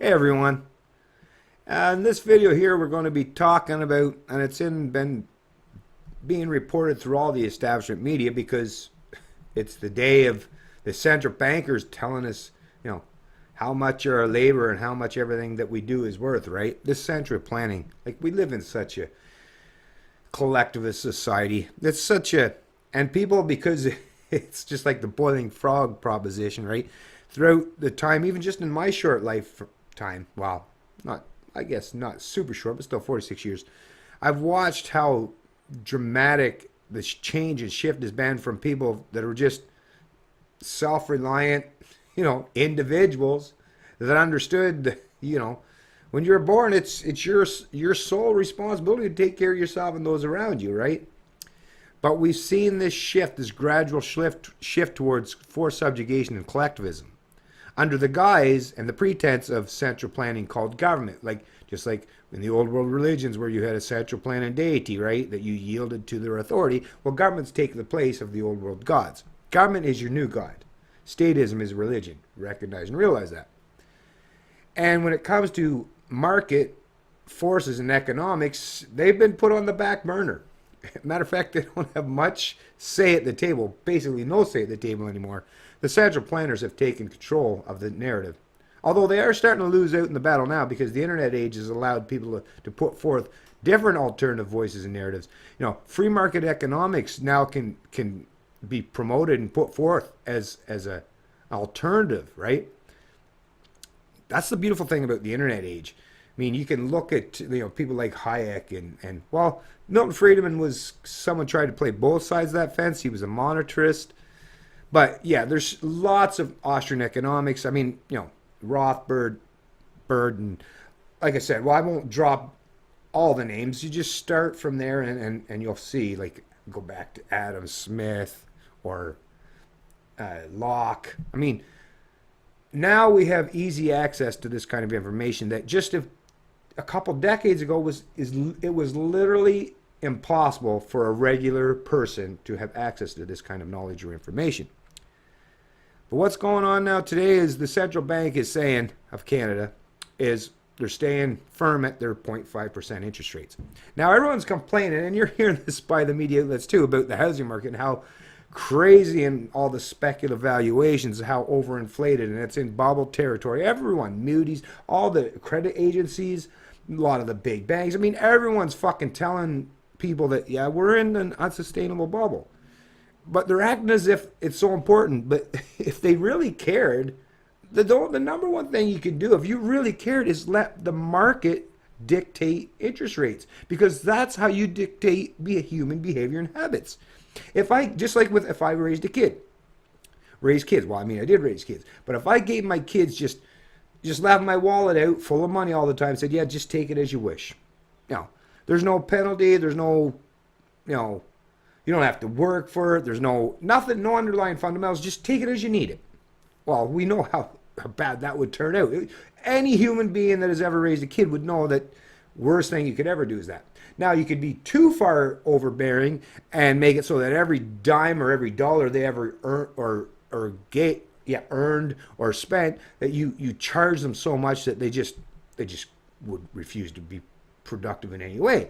Hey everyone. In this video here we're going to be talking about, and been being reported through all the establishment media because it's the day of the central bankers telling us, how much our labor and how much everything that we do is worth, right? This central planning, like we live in such a collectivist society. It's such a, and people, because it's just like the boiling frog proposition, right? Throughout the time, even just in my short lifetime, well, not, I guess not super short, but still 46 years, I've watched how dramatic this change and shift has been from people that are just self-reliant, individuals that understood that, when you're born, it's your sole responsibility to take care of yourself and those around you, right? But we've seen this shift, this gradual shift towards forced subjugation and collectivism, under the guise and the pretense of central planning called government, just like in the old world religions where you had a central planning deity, right, that you yielded to their authority. Well, governments take the place of the old world gods. Government is your new god. Statism is religion. Recognize and realize that. And when it comes to market forces and economics, they've been put on the back burner. Matter of fact, they don't have much say at the table, basically no say at the table anymore. The central planners have taken control of the narrative. Although they are starting to lose out in the battle now because the internet age has allowed people to put forth different alternative voices and narratives. Free market economics now can be promoted and put forth as an alternative, right? That's the beautiful thing about the internet age. I mean, you can look at people like Hayek and well, Milton Friedman was someone tried to play both sides of that fence. He was a monetarist. But yeah, there's lots of Austrian economics. I mean, Rothbard, Bird, and like I said, well, I won't drop all the names. You just start from there and you'll see, go back to Adam Smith or Locke. I mean, now we have easy access to this kind of information that just a couple decades ago it was literally impossible for a regular person to have access to this kind of knowledge or information. But what's going on now today is the central bank is saying, of Canada, is they're staying firm at their 0.5% interest rates. Now everyone's complaining, and you're hearing this by the media outlets too, about the housing market and how crazy and all the speculative valuations, how overinflated, and it's in bubble territory. Everyone, Moody's, all the credit agencies, a lot of the big banks. I mean, everyone's fucking telling people that, yeah, we're in an unsustainable bubble. But they're acting as if it's so important. But if they really cared, the number one thing you could do, if you really cared, is let the market dictate interest rates. Because that's how you dictate human behavior and habits. If I raised kids, well, I mean, I did raise kids. But if I gave my kids just left my wallet out full of money all the time, said, yeah, just take it as you wish. There's no penalty. There's no, you don't have to work for it. There's nothing, no underlying fundamentals. Just take it as you need it. Well, we know how bad that would turn out. Any human being that has ever raised a kid would know that worst thing you could ever do is that. Now, you could be too far overbearing and make it so that every dime or every dollar they ever earned or spent, that you charge them so much that they just would refuse to be productive in any way.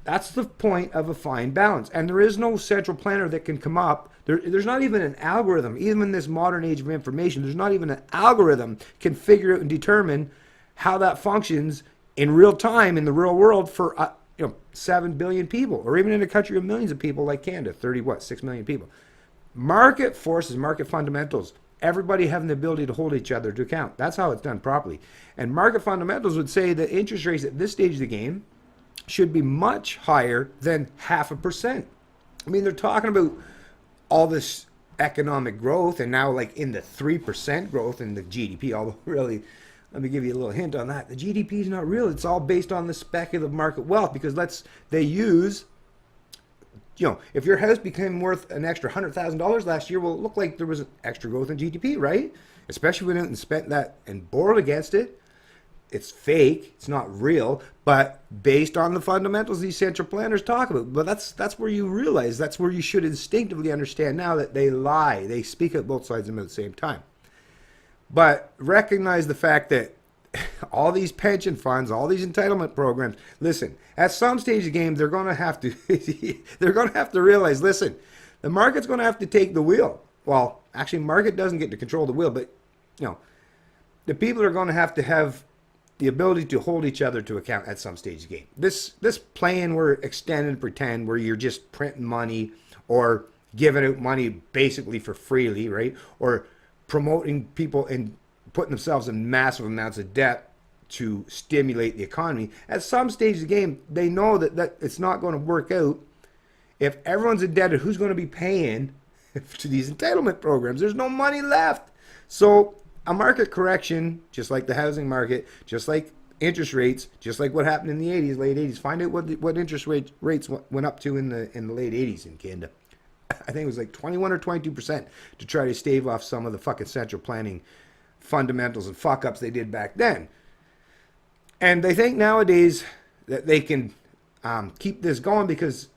That's the point of a fine balance. And there is no central planner that can come up. There's not even an algorithm. Even in this modern age of information, there's not even an algorithm can figure out and determine how that functions in real time in the real world for 7 billion people, or even in a country of millions of people like Canada, 6 million people. Market forces, market fundamentals, everybody having the ability to hold each other to account. That's how it's done properly. And market fundamentals would say that interest rates at this stage of the game should be much higher than 0.5%. I mean, they're talking about all this economic growth, and now in the 3% growth in the GDP, although really, let me give you a little hint on that. The GDP is not real. It's all based on the speculative market wealth, because they use, if your house became worth an extra $100,000 last year, well, it looked like there was extra growth in GDP, right? Especially when you went and spent that and borrowed against it. It's fake, it's not real, but based on the fundamentals these central planners talk about. But that's where you realize, that's where you should instinctively understand now that they lie. They speak at both sides of them at the same time. But recognize the fact that all these pension funds, all these entitlement programs. Listen, at some stage of the game, they're going to have to they're going to have to realize, listen, the market's going to have to take the wheel. Well, actually, market doesn't get to control the wheel, but the people are going to have the ability to hold each other to account at some stage of the game. This playing where extend and pretend, where you're just printing money or giving out money basically for freely, right? Or promoting people and putting themselves in massive amounts of debt to stimulate the economy. At some stage of the game, they know that it's not going to work out. If everyone's indebted, who's going to be paying to these entitlement programs? There's no money left. So a market correction, just like the housing market, just like interest rates, just like what happened in the 80s, late 80s. Find out what interest rates went up to in the late 80s in Canada. I think it was like 21 or 22% to try to stave off some of the fucking central planning fundamentals and fuck ups they did back then. And they think nowadays that they can keep this going because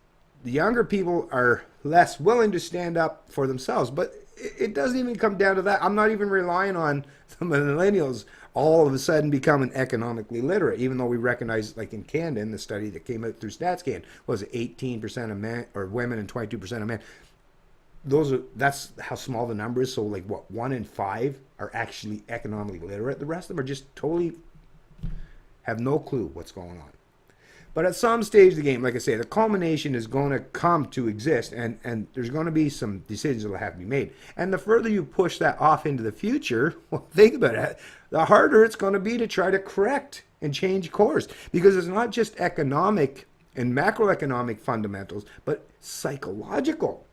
the younger people are less willing to stand up for themselves. But it doesn't even come down to that. I'm not even relying on the millennials all of a sudden becoming economically literate, even though we recognize, like in Canada, in the study that came out through StatsCan, was it 18% of men or women and 22% of men. That's how small the number is. So like what, 1 in 5 are actually economically literate. The rest of them are just totally have no clue what's going on. But at some stage of the game, like I say, the culmination is going to come to exist, and there's going to be some decisions that will have to be made. And the further you push that off into the future, well, think about it, the harder it's going to be to try to correct and change course. Because it's not just economic and macroeconomic fundamentals, but psychological.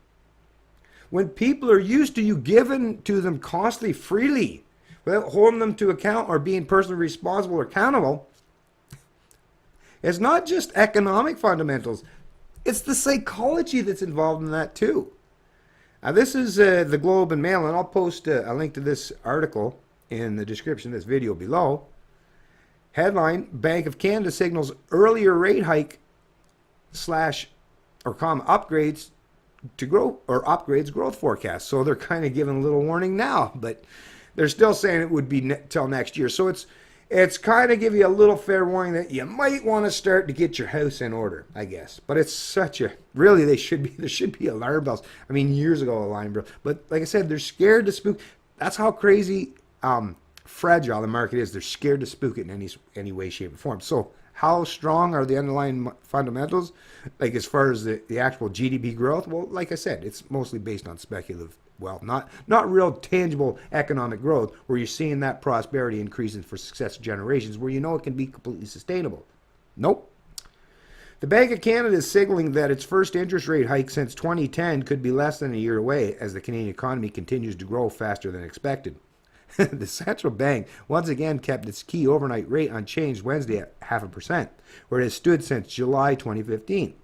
When people are used to you giving to them costly freely, without holding them to account or being personally responsible or accountable, it's not just economic fundamentals. It's the psychology that's involved in that too. Now this is the Globe and Mail, and I'll post a link to this article in the description of this video below. Headline, Bank of Canada signals earlier rate hike upgrades to grow or upgrades growth forecast. So they're kind of giving a little warning now, but they're still saying it would be till next year. So it's kind of give you a little fair warning that you might want to start to get your house in order, I guess. But it's really there should be alarm bells. I mean, years ago alarm bells. But like I said, they're scared to spook. That's how crazy fragile the market is. They're scared to spook it in any way, shape, or form. So how strong are the underlying fundamentals? Like as far as the actual GDP growth? Well, like I said, it's mostly based on speculative wealth, not real tangible economic growth where you're seeing that prosperity increasing for successive generations where you know it can be completely sustainable. Nope. The Bank of Canada is signaling that its first interest rate hike since 2010 could be less than a year away as the Canadian economy continues to grow faster than expected. The central bank once again kept its key overnight rate unchanged Wednesday at 0.5%, where it has stood since July 2015.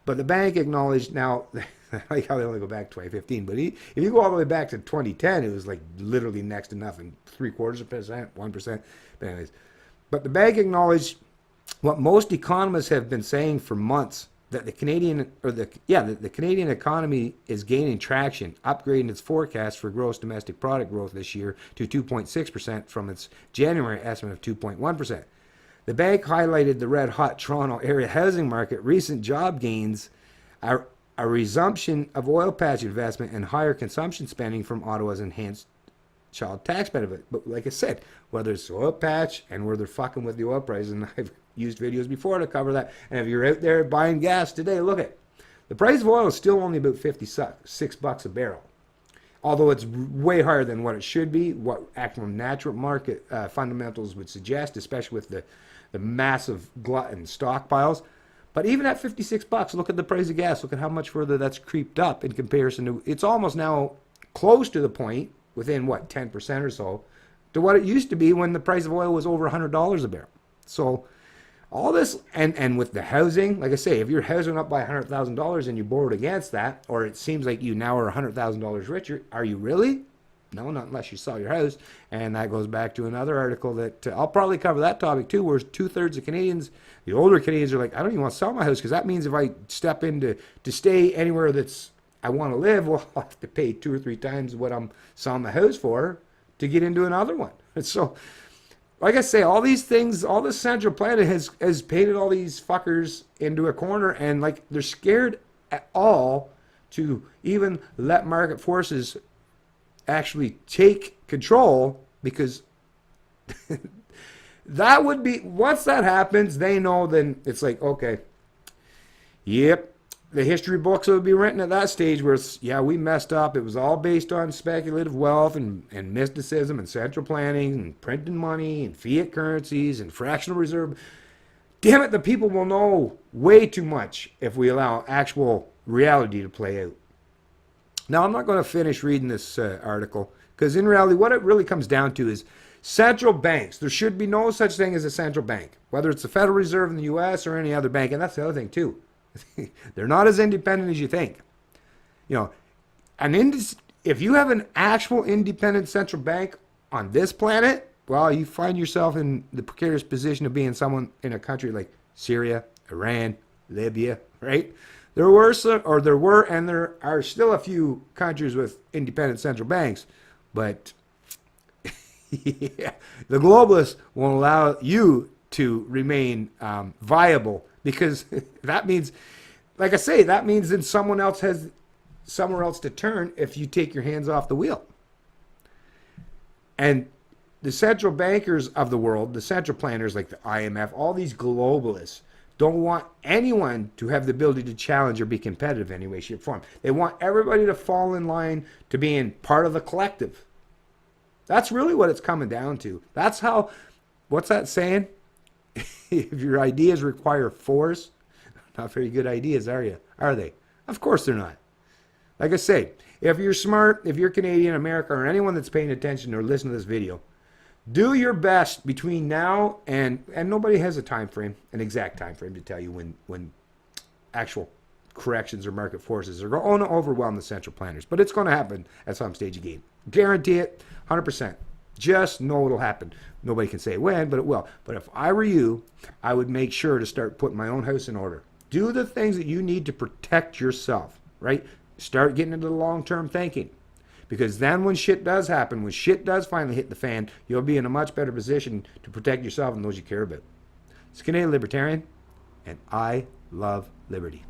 But the bank acknowledged now, I like how they only go back to 2015, but if you go all the way back to 2010, it was like literally next to nothing, 0.75%, 1%. But anyways, the bank acknowledged what most economists have been saying for months, that the Canadian economy is gaining traction, upgrading its forecast for gross domestic product growth this year to 2.6% from its January estimate of 2.1%. The bank highlighted the red-hot Toronto area housing market, recent job gains, a resumption of oil patch investment, and higher consumption spending from Ottawa's enhanced child tax benefit. But like I said, whether it's oil patch and where they're fucking with the oil prices, and I've used videos before to cover that. And if you're out there buying gas today, look at the price of oil is still only about $56 a barrel. Although it's way higher than what it should be, what actual natural market fundamentals would suggest, especially with the massive glut in stockpiles. But even at $56, look at the price of gas. Look at how much further that's creeped up in comparison to, it's almost now close to the point, within what, 10% or so, to what it used to be when the price of oil was over $100 a barrel. So all this, and with the housing, like I say, if your house went up by $100,000 and you borrowed against that, or it seems like you now are $100,000 richer, are you really? No, not unless you sell your house. And that goes back to another article that I'll probably cover that topic too, where 2/3 of Canadians, the older Canadians, are like, I don't even want to sell my house because that means if I step in to stay anywhere that's I want to live, well, I'll have to pay 2 or 3 times what I'm selling the house for to get into another one. And so like I say, all these things, all the central planning has painted all these fuckers into a corner, and like they're scared at all to even let market forces actually take control, because that would be, once that happens, they know, then it's like, okay, yep, the history books will be written at that stage where it's, yeah, we messed up. It was all based on speculative wealth and mysticism and central planning and printing money and fiat currencies and fractional reserve. Damn it, the people will know way too much if we allow actual reality to play out. Now, I'm not going to finish reading this article, because in reality, what it really comes down to is central banks. There should be no such thing as a central bank, whether it's the Federal Reserve in the U.S. or any other bank. And that's the other thing, too. They're not as independent as you think. You know, if you have an actual independent central bank on this planet, well, you find yourself in the precarious position of being someone in a country like Syria, Iran, Libya, right? There were, and there are still a few countries with independent central banks, but yeah, the globalists won't allow you to remain viable, because that means, like I say, that means that someone else has somewhere else to turn if you take your hands off the wheel. And the central bankers of the world, the central planners like the IMF, all these globalists don't want anyone to have the ability to challenge or be competitive in any way, shape, or form. They want everybody to fall in line to being part of the collective. That's really what it's coming down to. That's how, what's that saying? If your ideas require force, not very good ideas, are you? Are they? Of course they're not. Like I say, if you're smart, if you're Canadian, America, or anyone that's paying attention or listening to this video, do your best between now and nobody has a time frame, an exact time frame to tell you when actual corrections or market forces are going to overwhelm the central planners. But it's going to happen at some stage of the game. Guarantee it, 100%. Just know it'll happen. Nobody can say when, but it will. But if I were you, I would make sure to start putting my own house in order. Do the things that you need to protect yourself, right? Start getting into the long-term thinking. Because then when shit does happen, when shit does finally hit the fan, you'll be in a much better position to protect yourself and those you care about. It's Canadian Libertarian, and I love liberty.